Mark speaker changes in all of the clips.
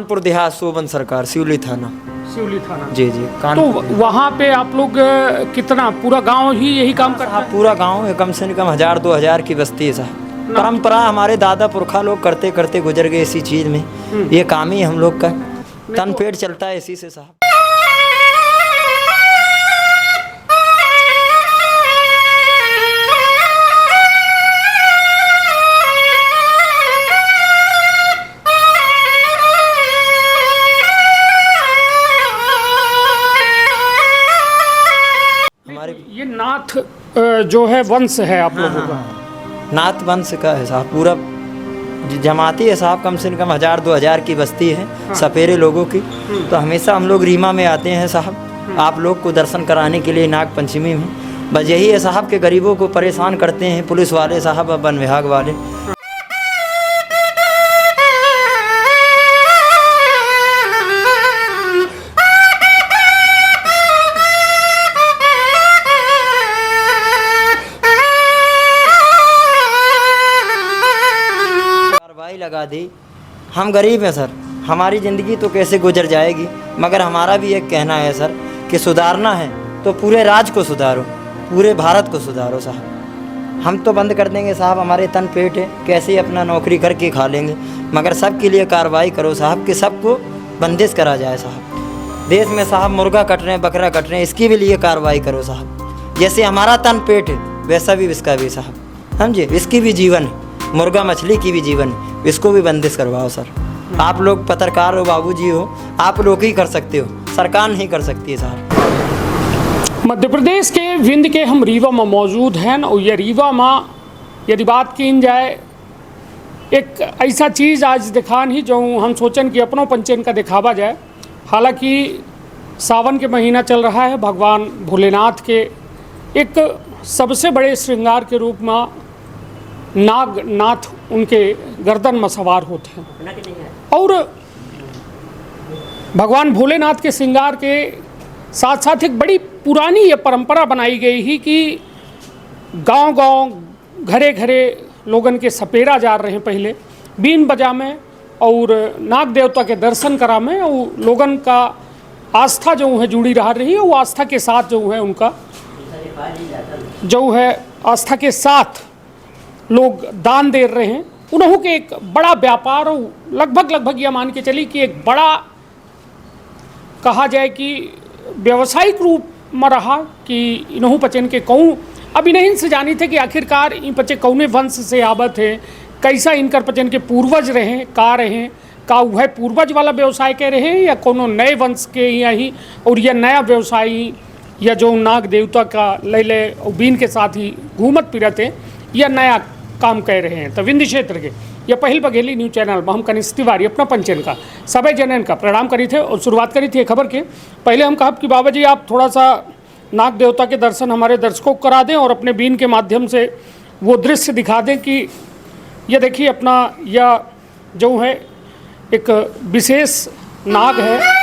Speaker 1: कानपुर देहात, सोबन सरकार, सिवली थाना।
Speaker 2: सिवली थाना।
Speaker 1: जी जी।
Speaker 2: तो वहाँ पे आप लोग कितना, पूरा गांव ही यही काम करता है?
Speaker 1: पूरा गांव है, कम से कम 1000-2000 की बस्ती है साहब। परंपरा हमारे दादा पुरखा लोग करते करते गुजर गए इसी चीज़ में। ये काम ही हम लोग का तन पेट चलता है इसी से साहब।
Speaker 2: ये नाथ जो है वंश है आप लोगों का?
Speaker 1: नाथ वंश का है साहब, पूरा जमाती है साहब। कम से कम 1000-2000 की बस्ती है। सपेरे लोगों की। तो हमेशा हम लोग रीमा में आते हैं साहब, आप लोग को दर्शन कराने के लिए नाग पंचमी में। बस यही है साहब के गरीबों को परेशान करते हैं पुलिस वाले साहब, वन विभाग वाले। लगा दी। हम गरीब हैं सर, हमारी ज़िंदगी तो कैसे गुजर जाएगी, मगर हमारा भी एक कहना है सर कि सुधारना है तो पूरे राज्य को सुधारो, पूरे भारत को सुधारो साहब। हम तो बंद कर देंगे साहब, हमारे तन पेट है, कैसे ही अपना नौकरी करके खा लेंगे, मगर सबके लिए कार्रवाई करो साहब कि सबको बंदिश करा जाए साहब। देश में साहब मुर्गा कट रहे हैं, बकरा कट रहे हैं, इसके भी लिए कार्रवाई करो साहब। जैसे हमारा तन पेट है वैसा भी इसका भी साहब, समझे, इसकी भी जीवन है, मुर्गा मछली की भी जीवन है, इसको भी बंदिश करवाओ सर। आप लोग पत्रकार हो, बाबूजी हो, आप लोग ही कर सकते हो, सरकार नहीं कर सकती है साहब।
Speaker 2: मध्य प्रदेश के विंध्य के हम रीवा में मौजूद हैं और ये रीवा में यदि बात की जाए, एक ऐसा चीज़ आज दिखान ही जो हम सोचन कि अपनों पंचन का दिखावा जाए। हालांकि सावन के महीना चल रहा है, भगवान भोलेनाथ के एक सबसे बड़े श्रृंगार के रूप में नागनाथ उनके गर्दन में सवार होते हैं और भगवान भोलेनाथ के श्रृंगार के साथ साथ एक बड़ी पुरानी ये परंपरा बनाई गई ही कि गांव-गांव, घरे-घरे लोगन के सपेरा जा रहे हैं पहले बीन बजा में और नाग देवता के दर्शन करा में, और लोगन का आस्था जो है जुड़ी रह रही है। वो आस्था के साथ जो है उनका जो है आस्था के साथ लोग दान दे रहे हैं। उन्हों के एक बड़ा व्यापार, लगभग यह मान के चली कि एक बड़ा कहा जाए कि व्यवसायिक रूप में रहा कि इन्हों पचन के कहूँ अब इन्हें से जानी थे कि आखिरकार इन पचे कौने वंश से आबत है, कैसा इनकर पचन के पूर्वज रहे का वह पूर्वज वाला व्यवसाय के रहे या कोनो नए वंश के यही, और यह नया व्यवसाय या जो नाग देवता का ले और बीन के साथ ही घूमत फिरत है या नया काम कह रहे हैं। तो विंध्य क्षेत्र के यह पहल बघेली न्यूज चैनल में हम कनिष्ठ तिवारी अपना पंचन का सभी जनन का प्रणाम करी थे और शुरुआत करी थी खबर के। पहले हम कहा कि बाबा जी आप थोड़ा सा नाग देवता के दर्शन हमारे दर्शकों को करा दें और अपने बीन के माध्यम से वो दृश्य दिखा दें कि यह देखिए अपना यह जो है एक विशेष नाग है।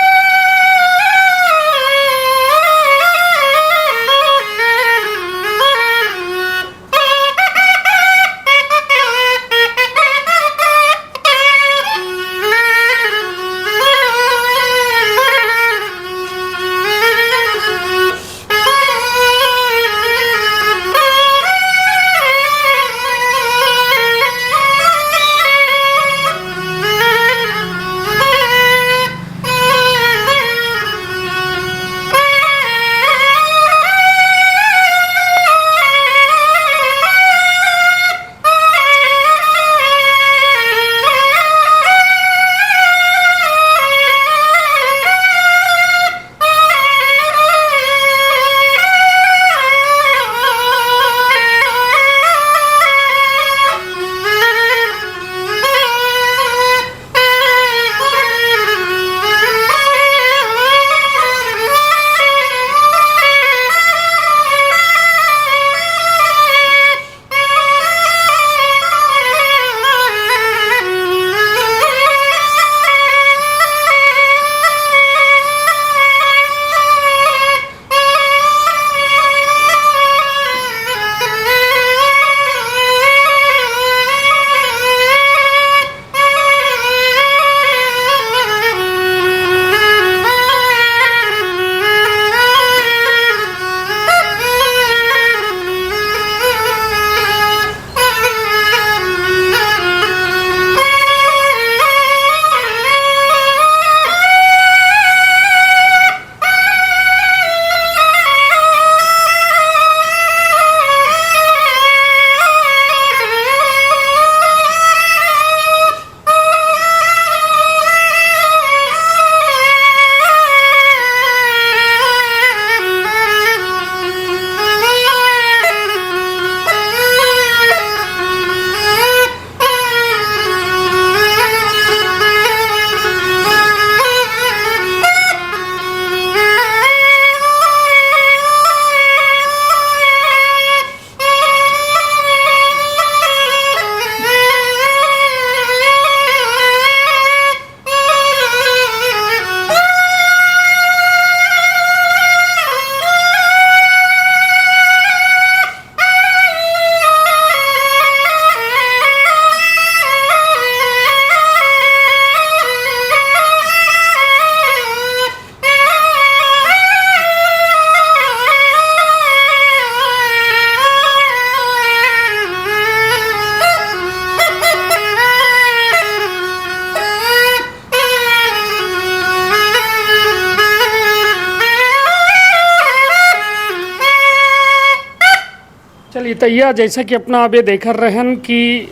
Speaker 2: चलिए तैया जैसा कि अपना अबे देख रहन कि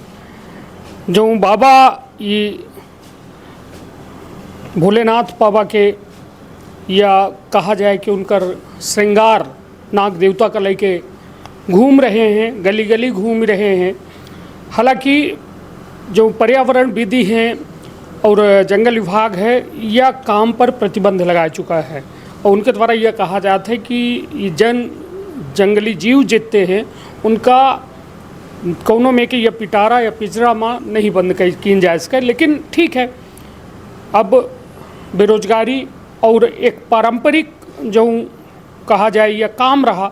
Speaker 2: जो बाबा ये भोलेनाथ बाबा के या कहा जाए कि उनकर श्रृंगार नाग देवता का लेके घूम रहे हैं, गली गली घूम रहे हैं। हालांकि जो पर्यावरण विधि हैं और जंगल विभाग है यह काम पर प्रतिबंध लगा चुका है और उनके द्वारा यह कहा जाता है कि ये जंगली जीव जितने हैं उनका कौनों में कि यह पिटारा या पिंजरा में नहीं बंद की जा सके। लेकिन ठीक है, अब बेरोजगारी और एक पारंपरिक जो कहा जाए या काम रहा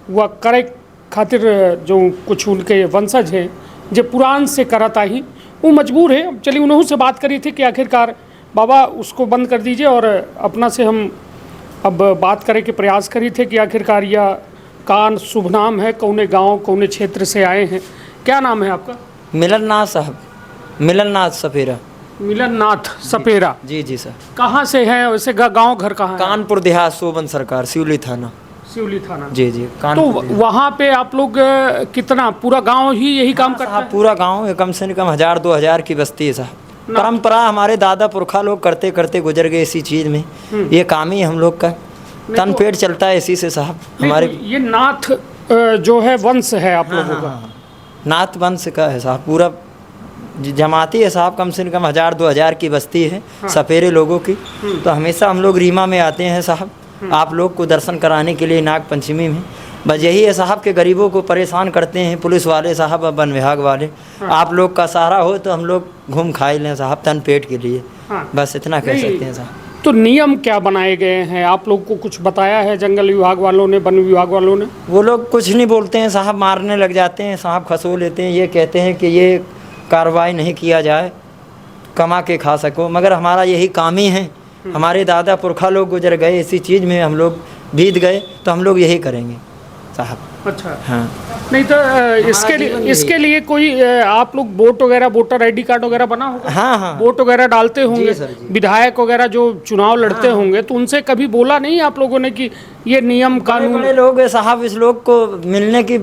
Speaker 2: वह करे खातिर जो कुछ उनके वंशज हैं जो पुरान से करता ही वो मजबूर है। अब चलिए उन्होंने से बात करी थी कि आखिरकार बाबा उसको बंद कर दीजिए और अपना से हम अब बात करें के प्रयास करी थे कि आखिरकार यह कान शुभ नाम है, कौने गांव कौने क्षेत्र से आए हैं, क्या नाम है आपका?
Speaker 1: मिलननाथ साहब, मिलननाथ सपेरा।
Speaker 2: मिलननाथ सपेरा
Speaker 1: जी जी सर।
Speaker 2: कहाँ से हैं वैसे? गांव घर कहाँ है?
Speaker 1: कानपुर देहात, सोबन सरकार, सिवली थाना।
Speaker 2: सिवली थाना।
Speaker 1: जी जी
Speaker 2: तो
Speaker 1: कानपुर देहात।
Speaker 2: वहाँ पे आप लोग कितना पूरा गांव ही यही काम करता है?
Speaker 1: पूरा गांव है, कम से कम 1000-2000 की बस्ती है साहब। परंपरा हमारे दादा पुरखा लोग करते करते गुजर गए इसी चीज़ में। ये काम ही हम लोग का तन पेट चलता है इसी से साहब। हमारे
Speaker 2: तो ये नाथ जो है वंश है आप लोगों का?
Speaker 1: नाथ वंश का है साहब, पूरा जमाती है साहब। कम से कम 1000-2000 की बस्ती है सपेरे लोगों की। तो हमेशा हम लोग रीमा में आते हैं साहब आप लोग को दर्शन कराने के लिए नाग पंचमी में। बस यही है साहब के गरीबों को परेशान करते हैं पुलिस वाले साहब, वन विभाग वाले। आप लोग का सहारा हो तो हम लोग घूम खाई लें साहब तन पेट के लिए। बस इतना कह सकते हैं साहब।
Speaker 2: तो नियम क्या बनाए गए हैं? आप लोग को कुछ बताया है जंगल विभाग वालों ने, वन विभाग वालों ने?
Speaker 1: वो लोग कुछ नहीं बोलते हैं साहब, मारने लग जाते हैं साहब, खसो लेते हैं। ये कहते हैं कि ये कार्रवाई नहीं किया जाए, कमा के खा सको। मगर हमारा यही काम ही है। हमारे दादा पुरखा लोग गुजर गए इसी चीज़ में, हम लोग बीत गए तो हम लोग यही करेंगे साहब।
Speaker 2: अच्छा।
Speaker 1: हाँ।
Speaker 2: नहीं तो इसके लिए कोई आप लोग वोट वगैरह, वोटर आईडी कार्ड वगैरह बना होगा?
Speaker 1: हाँ हाँ।
Speaker 2: वोट वगैरह डालते होंगे,
Speaker 1: सर, जी।
Speaker 2: विधायक वगैरह जो चुनाव लड़ते होंगे तो उनसे कभी बोला नहीं आप लोगों ने कि ये नियम कानून?
Speaker 1: बड़े लोग हैं साहब, इस लोग को मिलने की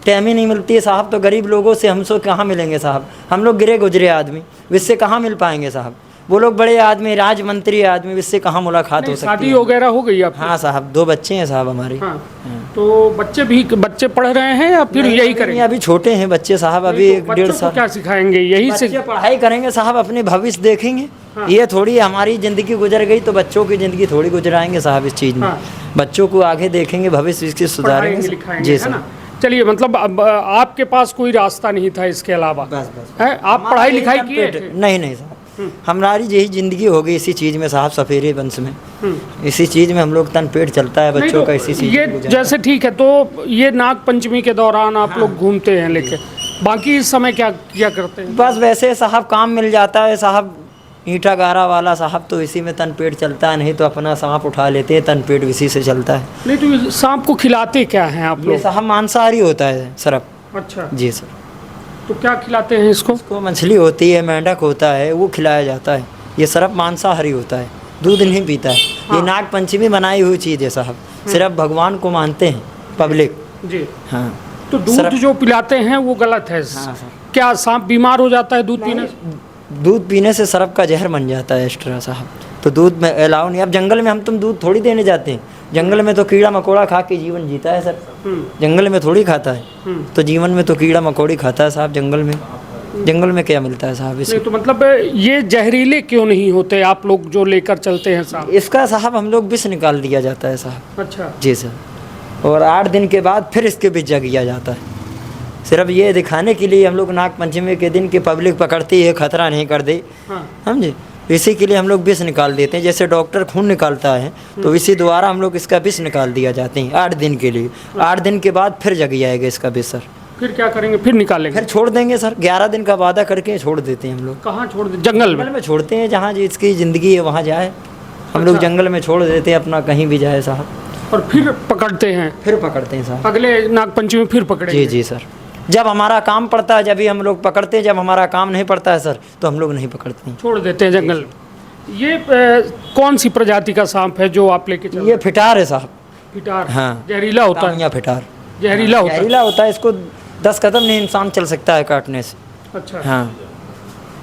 Speaker 1: टाइम ही नहीं मिलती है साहब। तो गरीब लोगों से हमसे कहाँ मिलेंगे साहब? हम लोग गिरे गुजरे आदमी, इससे कहाँ मिल पाएंगे साहब? वो लोग बड़े आदमी, राज मंत्री आदमी, इससे कहाँ मुलाकात हो सकती है?
Speaker 2: शादी वगैरह हो गई आपकी?
Speaker 1: हाँ साहब, 2 बच्चे हैं साहब हमारे।
Speaker 2: हाँ। तो बच्चे पढ़ रहे हैं या फिर यही करेंगे?
Speaker 1: अभी छोटे हैं बच्चे साहब, अभी 1-1.5 साल।
Speaker 2: क्या सिखाएंगे? यही से
Speaker 1: बच्चे पढ़ाई करेंगे साहब, अपने भविष्य देखेंगे। ये थोड़ी हमारी ज़िंदगी गुजर गई तो बच्चों की ज़िंदगी थोड़ी गुजराएंगे साहब इस चीज़ में। बच्चों को आगे देखेंगे, भविष्य इसकी सुधारेंगे। जी सर।
Speaker 2: चलिए, मतलब अब आपके पास कोई रास्ता नहीं था इसके अलावा?
Speaker 1: बस
Speaker 2: है आप पढ़ाई लिखाई किए थे?
Speaker 1: नहीं साहब, हमारी यही ज़िंदगी हो गई इसी चीज़ में साहब, सफेरे वंश में। इसी चीज़ में हम लोग तन पेट चलता है बच्चों का इसी चीज़।
Speaker 2: ये जैसे ठीक है, तो ये नाग पंचमी के दौरान आप लोग घूमते हैं लेके, बाकी इस समय क्या करते हैं?
Speaker 1: बस वैसे साहब काम मिल जाता है साहब, ईंटा गारा वाला साहब, तो इसी में तन पेट चलता है। नहीं तो अपना सांप उठा लेते हैं, तन पेट इसी से चलता है।
Speaker 2: नहीं तो सांप को खिलाते क्या हैं आप लोग?
Speaker 1: ये साहब मांसाहारी होता है सरफ।
Speaker 2: अच्छा जी।
Speaker 1: सर।
Speaker 2: तो क्या खिलाते हैं इसको?
Speaker 1: मछली होती है, मेंढक होता है, वो खिलाया जाता है। ये सरफ मांसाहारी होता है, दूध नहीं पीता है। ये नाग पंचमी बनाई हुई चीज़ है साहब, सिर्फ भगवान को मानते हैं पब्लिक।
Speaker 2: जी
Speaker 1: हाँ।
Speaker 2: तो दूध जो पिलाते हैं वो गलत है?
Speaker 1: हाँ।
Speaker 2: क्या सांप बीमार हो जाता है दूध पीने से?
Speaker 1: दूध पीने से सरफ का जहर बन जाता है एक्स्ट्रा साहब, तो दूध में अलाउ नहीं। अब जंगल में हम तुम दूध थोड़ी देने जाते हैं, जंगल में तो कीड़ा मकोड़ा खा के जीवन जीता है सर। जंगल में थोड़ी खाता है, तो जीवन में तो कीड़ा मकोड़ी खाता है साहब। जंगल में क्या मिलता है साहब इसे?
Speaker 2: तो मतलब ये जहरीले क्यों नहीं होते आप लोग जो लेकर चलते हैं साहब?
Speaker 1: इसका साहब हम लोग विष निकाल दिया जाता है साहब।
Speaker 2: अच्छा
Speaker 1: जी सर। और 8 दिन के बाद फिर इसके बीच जगिया जाता है, सिर्फ ये दिखाने के लिए हम लोग नाग पंचमी के दिन की पब्लिक पकड़ती है, खतरा नहीं कर दे। समझे? इसी के लिए हम लोग विष निकाल देते हैं, जैसे डॉक्टर खून निकालता है तो इसी द्वारा हम लोग इसका विष निकाल दिया जाते हैं 8 दिन के लिए। 8 दिन के बाद फिर जग जाएगा इसका विष सर।
Speaker 2: फिर क्या करेंगे? फिर निकालेंगे?
Speaker 1: फिर छोड़ देंगे सर, 11 दिन का वादा करके छोड़ देते हैं हम लोग।
Speaker 2: कहाँ छोड़ देते? जंगल में
Speaker 1: छोड़ते हैं, जहाँ जिसकी ज़िंदगी है वहाँ जाए। हम लोग जंगल में छोड़ देते हैं अपना, कहीं भी जाए साहब।
Speaker 2: और फिर पकड़ते हैं?
Speaker 1: फिर पकड़ते हैं साहब,
Speaker 2: अगले नाग पंचमी फिर पकड़ेंगे?
Speaker 1: जी सर। जब हमारा काम पड़ता है जब ही हम लोग पकड़ते हैं, जब हमारा काम नहीं पड़ता है सर तो हम लोग नहीं पकड़ते हैं,
Speaker 2: छोड़ देते हैं जंगल में। ये कौन सी प्रजाति का सांप है जो आप लेके चल?
Speaker 1: ये फिटार है साहब।
Speaker 2: फिटार?
Speaker 1: हाँ।
Speaker 2: जहरीला होता है?
Speaker 1: तामिया फिटार।
Speaker 2: जहरीला होता है।
Speaker 1: जहरीला होता है, इसको 10 कदम नहीं इंसान चल सकता है काटने से।
Speaker 2: अच्छा,
Speaker 1: हाँ,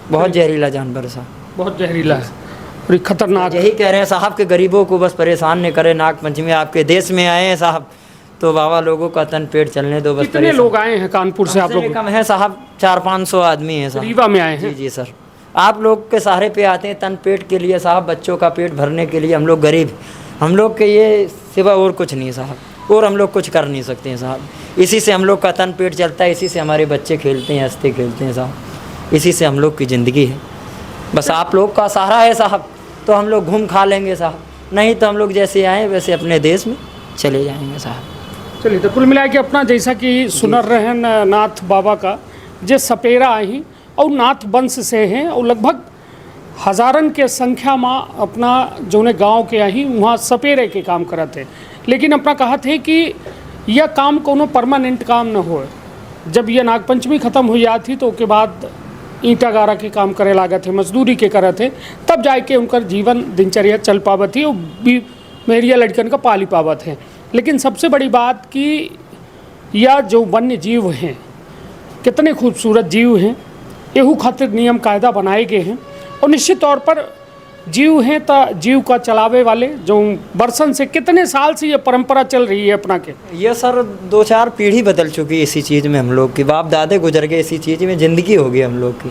Speaker 1: बहुत जहरीला जानवर है साहब।
Speaker 2: बहुत जहरीला है और ये खतरनाक।
Speaker 1: यही कह रहे हैं साहब के गरीबों को बस परेशान नहीं करे। नाग पंचमी आपके देश में आए हैं साहब, तो बाबा लोगों का तन पेट चलने दो बस।
Speaker 2: कितने लोग आए हैं कानपुर से आप लोग?
Speaker 1: कम है साहब, 400-500 आदमी हैं साहब।
Speaker 2: रीवा में आए
Speaker 1: जी
Speaker 2: हैं।
Speaker 1: जी सर, आप लोग के सहारे पे आते हैं तन पेट के लिए साहब, बच्चों का पेट भरने के लिए। हम लोग गरीब, हम लोग के ये सिवा और कुछ नहीं साहब, और हम लोग कुछ कर नहीं सकते हैं साहब। इसी से हम लोग का तन पेट चलता है, इसी से हमारे बच्चे खेलते हैं, हंसते खेलते हैं साहब। इसी से हम लोग की ज़िंदगी है। बस आप लोग का सहारा है साहब, तो हम लोग घूम खा लेंगे साहब, नहीं तो हम लोग जैसे आए वैसे अपने देश में चले जाएंगे साहब।
Speaker 2: चलिए, तो कुल मिला के अपना जैसा कि सुनर रहे नाथ बाबा का जे सपेरा आई और नाथ वंश से हैं और लगभग हजारन के संख्या में अपना जोने गांव के आई वहाँ सपेरे के काम करत है। लेकिन अपना कहा थे कि यह काम कोनो परमानेंट काम न हो। जब यह नागपंचमी ख़त्म हो जाती तो उसके बाद ईंटा गारा के काम करे लागत है, मजदूरी के करत है, तब जाके उनका जीवन दिनचर्या चल पावत है और मेरिया लड़कन का पाली पावत है। लेकिन सबसे बड़ी बात कि यह जो वन्य जीव हैं कितने खूबसूरत जीव हैं, एहू खातिर नियम कायदा बनाए गए हैं और निश्चित तौर पर जीव हैं तो जीव का चलावे वाले जो बरसन से कितने साल से ये परंपरा चल रही है अपना के।
Speaker 1: ये सर 2-4 पीढ़ी बदल चुकी है इसी चीज़ में। हम लोग की बाप दादे गुजर गए इसी चीज़ में, ज़िंदगी हो गई हम लोग की।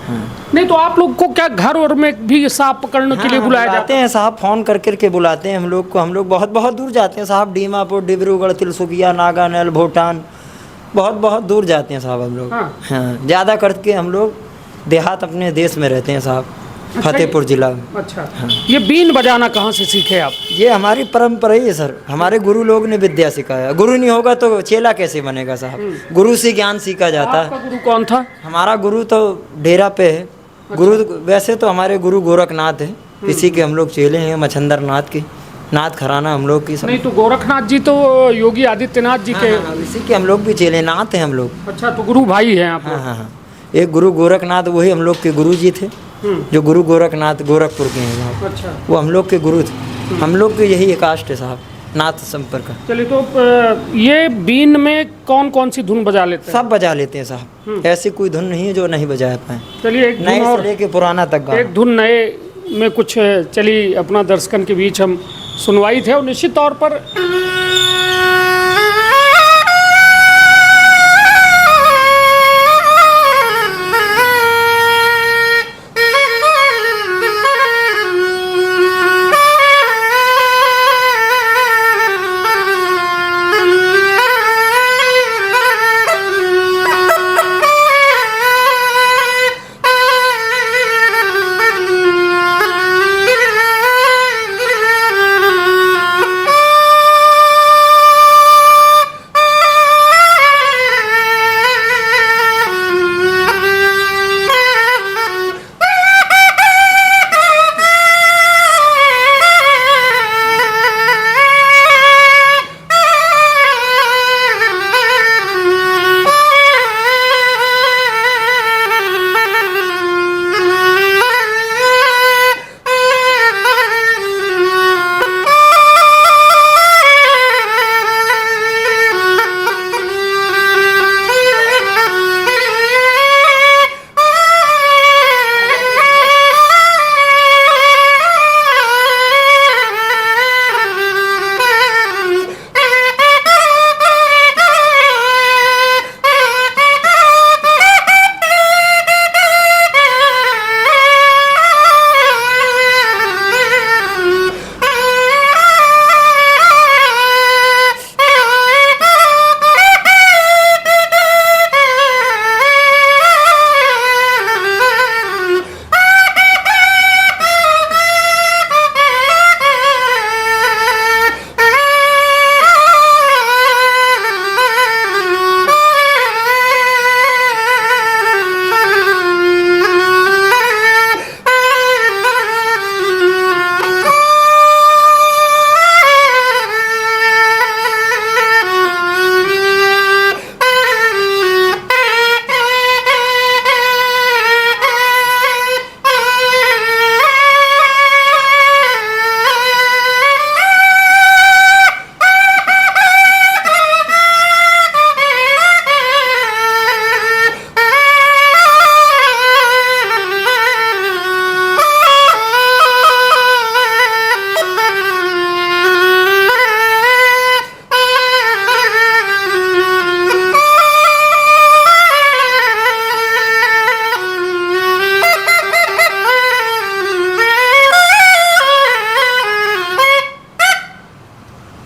Speaker 1: हाँ।
Speaker 2: नहीं तो आप लोग को क्या घर और में भी सांप पकड़ने के लिए बुलाया जाता
Speaker 1: हैं साहब? फ़ोन कर करके बुलाते हैं हम लोग को। हम लोग बहुत बहुत दूर जाते हैं साहब, दीमापुर, डिब्रूगढ़, तिलसुकिया, नागानैल, भूटान, बहुत बहुत दूर जाते हैं साहब हम लोग। हाँ, ज़्यादा करके हम लोग देहात अपने देश में रहते हैं साहब, फतेहपुर जिला में।
Speaker 2: अच्छा, ये बीन बजाना कहाँ से सीखे आप?
Speaker 1: ये हमारी परंपरा ही है सर, हमारे गुरु लोग ने विद्या सिखाया। गुरु नहीं होगा तो चेला कैसे बनेगा साहब? गुरु से ज्ञान सीखा जाता है।
Speaker 2: आपका गुरु कौन था?
Speaker 1: हमारा गुरु तो डेरा पे है। गुरु वैसे तो हमारे गुरु गोरखनाथ है, इसी के हम लोग चेले हैं, मच्छंदर नाथ की, नाथ खराना हम लोग की सब।
Speaker 2: नहीं तो गोरखनाथ जी तो योगी आदित्यनाथ जी के।
Speaker 1: हाँ, इसी के हम लोग भी चेले, नाथ हैं हम लोग।
Speaker 2: अच्छा, तो गुरु भाई हैं आप लोग?
Speaker 1: हाँ हाँ हाँ, एक गुरु गोरखनाथ वही हम लोग के गुरु जी थे, जो गुरु गोरखनाथ गोरखपुर के हैं साहब।
Speaker 2: अच्छा,
Speaker 1: वो हम लोग के गुरु थे। हम लोग के यही कास्ट है साहब, नाथ संपर्क।
Speaker 2: चलिए, तो ये बीन में कौन कौन सी धुन बजा लेते हैं?
Speaker 1: सब बजा लेते हैं साहब, ऐसी कोई धुन नहीं है जो नहीं बजा पाए।
Speaker 2: चलिए, एक
Speaker 1: नए
Speaker 2: धुन
Speaker 1: से
Speaker 2: और,
Speaker 1: लेके पुराना तक गाना।
Speaker 2: एक धुन नए में कुछ चली अपना दर्शकन के बीच हम सुनवाई थे और निश्चित तौर पर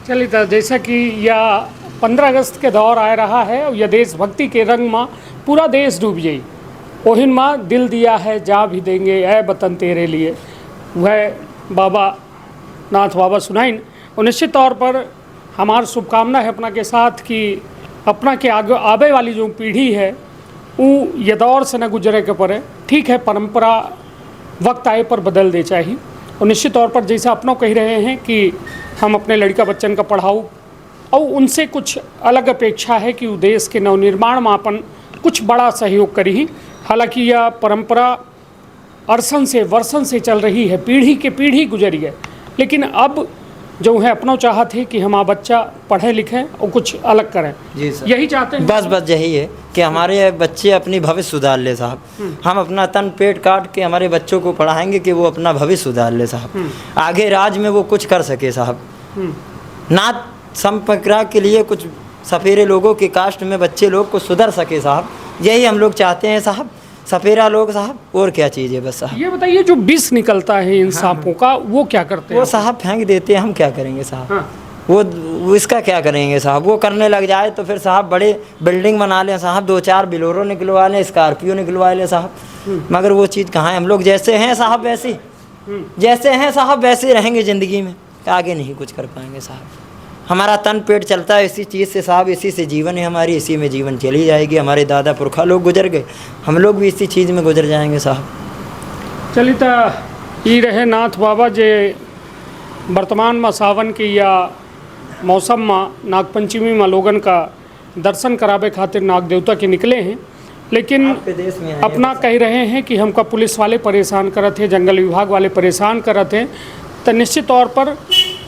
Speaker 2: चलिए तो जैसा कि यह 15 अगस्त के दौर आ रहा है और यह देशभक्ति के रंग में पूरा देश डूब जाई। ओहिन माँ दिल दिया है जा भी देंगे ऐ वतन तेरे लिए, वह बाबा नाथ बाबा सुनाइन। और निश्चित तौर पर हमारी शुभकामना है अपना के साथ कि अपना के आगे आवे वाली जो पीढ़ी है वो ये दौर से न गुजरे के पड़े। ठीक है, परंपरा वक्त आए पर बदल दे चाहिए। और निश्चित तौर पर जैसा अपनों कह रहे हैं कि हम अपने लड़का बच्चन का पढ़ाऊँ और उनसे कुछ अलग अपेक्षा है कि वो देश के नवनिर्माण में अपन कुछ बड़ा सहयोग करी। हालांकि यह परंपरा अरसन से वर्षन से चल रही है, पीढ़ी के पीढ़ी गुजरी है, लेकिन अब जो है अपनों चाहत है कि हमारा बच्चा पढ़े लिखें और कुछ अलग करें।
Speaker 1: जी सर,
Speaker 2: यही चाहते हैं।
Speaker 1: बस यही है कि हमारे बच्चे अपनी भविष्य सुधार ले साहब। हम अपना तन पेट काट के हमारे बच्चों को पढ़ाएंगे कि वो अपना भविष्य सुधार ले साहब, आगे राज में वो कुछ कर सके साहब। ना संप्रदाय के लिए कुछ सफेरे लोगों के कास्ट में बच्चे लोग को सुधर सके साहब, यही हम लोग चाहते हैं साहब। सफेरा लोग साहब, और क्या चीज़ है बस साहब।
Speaker 2: ये बताइए जो विष निकलता है इन सांपों का वो क्या करते हैं?
Speaker 1: वो साहब फेंक देते हैं, हम क्या करेंगे साहब।
Speaker 2: हाँ।
Speaker 1: वो इसका क्या करेंगे साहब। वो करने लग जाए तो फिर साहब बड़े बिल्डिंग बना लें साहब, 2-4 बिलोरो निकलवा लें, स्कॉर्पियो निकलवा लें साहब, मगर वो चीज़ कहाँ है। हम लोग जैसे हैं साहब वैसे जैसे हैं साहब वैसे रहेंगे ज़िंदगी में, आगे नहीं कुछ कर पाएंगे साहब। हमारा तन पेट चलता है इसी चीज़ से साहब, इसी से जीवन है हमारी, इसी में जीवन चली जाएगी। हमारे दादा पुरखा लोग गुजर गए, हम लोग भी इसी चीज़ में गुजर जाएंगे साहब।
Speaker 2: चलिए तो ये रहे नाथ बाबा जे वर्तमान में सावन की या मौसम में नागपंचमी में लोगन का दर्शन करावे खातिर नाग देवता के निकले हैं, लेकिन
Speaker 1: देश में
Speaker 2: अपना कह रहे हैं कि हमका पुलिस वाले परेशान करत हैं, जंगल विभाग वाले परेशान करत हैं। तो निश्चित तौर पर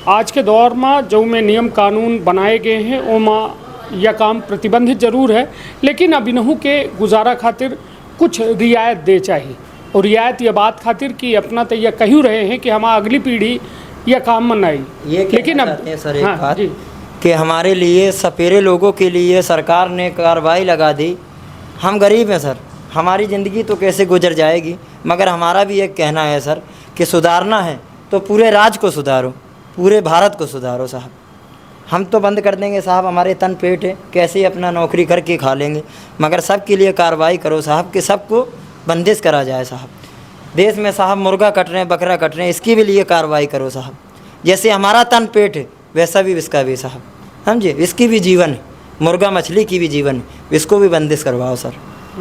Speaker 2: आज के दौर में जो में नियम कानून बनाए गए हैं वो में यह काम प्रतिबंधित जरूर है, लेकिन अभिनहु के गुजारा खातिर कुछ रियायत दे चाहिए। और रियायत यह बात खातिर कि अपना तो यह कहूँ रहे हैं कि हमारी अगली पीढ़ी यह काम में नहीं।
Speaker 1: लेकिन अब सर एक बात कि हमारे लिए सपेरे लोगों के लिए सरकार ने कार्रवाई लगा दी। हम गरीब हैं सर, हमारी ज़िंदगी तो कैसे गुजर जाएगी, मगर हमारा भी एक कहना है सर कि सुधारना है तो पूरे राज्य को सुधारो, पूरे भारत को सुधारो साहब। हम तो बंद कर देंगे साहब, हमारे तन पेट है, कैसे अपना नौकरी करके खा लेंगे, मगर सबके लिए कार्रवाई करो साहब कि सबको बंदिश करा जाए साहब। देश में साहब मुर्गा कट रहे हैं, बकरा कट रहे हैं, इसकी भी लिए कार्रवाई करो साहब। जैसे हमारा तन पेट है वैसा भी इसका भी साहब, समझे, इसकी भी जीवन है, मुर्गा मछली की भी जीवन है, इसको भी बंदिश करवाओ सर।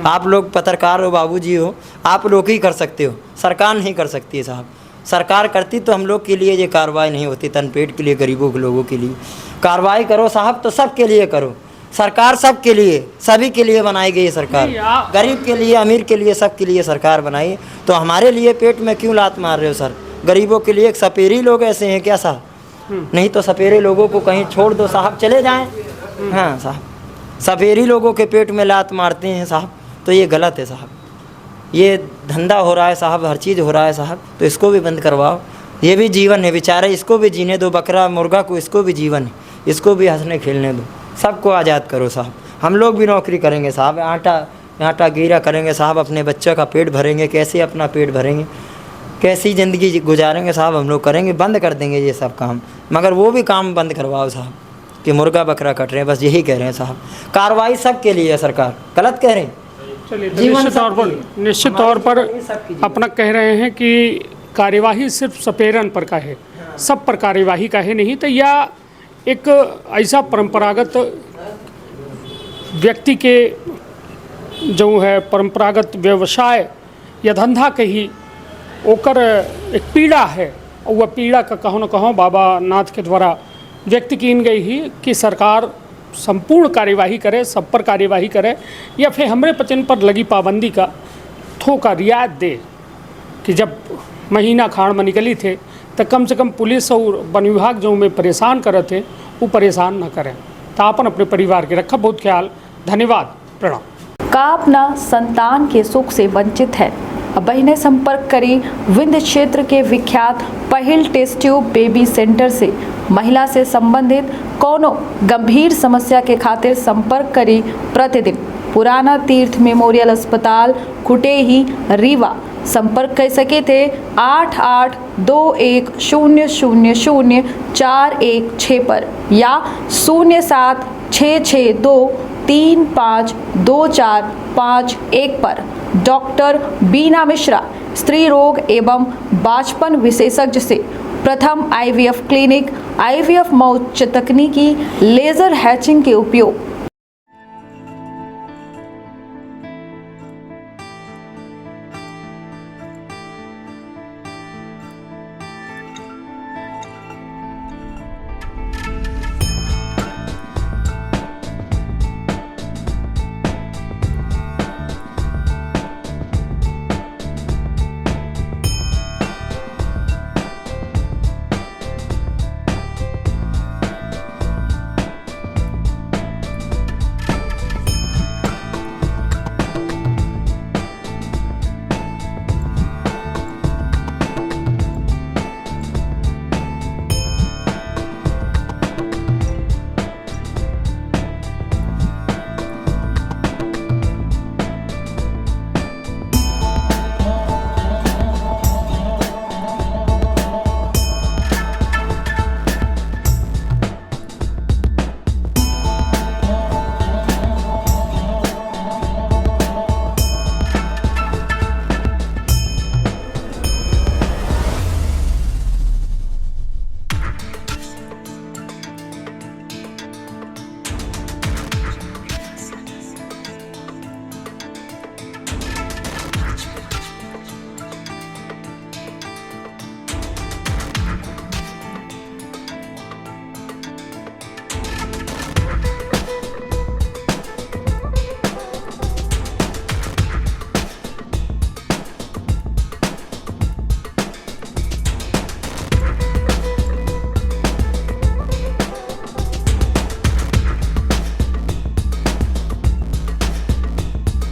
Speaker 1: आप लोग पत्रकार हो, बाबूजी हो, आप लोग ही कर सकते हो, सरकार नहीं कर सकती है साहब। सरकार करती तो हम लोग के लिए ये कार्रवाई नहीं होती, तन पेट के लिए, गरीबों के लोगों के लिए कार्रवाई करो साहब। तो सब के लिए करो, सरकार सब के लिए, सभी के लिए बनाई गई है सरकार, गरीब के लिए, अमीर के लिए, सब के लिए सरकार बनाई है। तो हमारे लिए पेट में क्यों लात मार रहे हो सर? गरीबों के लिए एक सपेरी लोग ऐसे हैं क्या साहब? नहीं तो सपेरे लोगों को कहीं छोड़ दो साहब, चले जाएं। हाँ साहब, सपेरी लोगों के पेट में लात मारते हैं साहब, तो ये गलत है साहब। ये धंधा हो रहा है साहब, हर चीज़ हो रहा है साहब, तो इसको भी बंद करवाओ। ये भी जीवन है बेचारे, इसको भी जीने दो, बकरा मुर्गा को, इसको भी जीवन है, इसको भी हंसने खेलने दो, सबको आज़ाद करो साहब। हम लोग भी नौकरी करेंगे साहब, आटा गिरा करेंगे साहब, अपने बच्चे का पेट भरेंगे, कैसे अपना पेट भरेंगे, कैसी ज़िंदगी गुजारेंगे साहब, हम लोग करेंगे, बंद कर देंगे ये सब काम। मगर वो भी काम बंद करवाओ साहब कि मुर्गा बकरा कट रहे हैं, बस यही कह रहे हैं साहब। कार्रवाई सब के लिए है, सरकार गलत कह रहे हैं।
Speaker 2: चलिए तो निश्चित तौर पर अपना कह रहे हैं कि कार्यवाही सिर्फ सपेरन पर का है, सब पर कार्यवाही का है नहीं। तो यह एक ऐसा परंपरागत व्यक्ति के जो है परंपरागत व्यवसाय या धंधा कही ओकर एक पीड़ा है, और वह पीड़ा का कहो न कहो बाबा नाथ के द्वारा व्यक्त की गई ही कि सरकार संपूर्ण कार्यवाही करे, सब पर कार्यवाही करे, या फिर हमरे पचन पर लगी पाबंदी का थोका रियायत दे कि जब महीना खाड़ में निकली थे तो कम से कम पुलिस और वन विभाग जो में परेशान करे थे वो परेशान न करें। तो अपन अपने परिवार के रखा बहुत ख्याल। धन्यवाद, प्रणाम।
Speaker 3: का अपना संतान के सुख से वंचित है? अब ने संपर्क करी विंध्य क्षेत्र के विख्यात पहिल टेस्ट ट्यूब बेबी सेंटर से। महिला से संबंधित कोनो गंभीर समस्या के खातिर संपर्क करी प्रतिदिन पुराना तीर्थ मेमोरियल अस्पताल कुटेही रीवा संपर्क कर सके थे 8821000416 पर या 076623524551 पर। डॉक्टर बीना मिश्रा स्त्री रोग एवं बांझपन विशेषज्ञ से प्रथम IVF क्लिनिक, IVF में उच्च तकनीकी लेजर हैचिंग के उपयोग,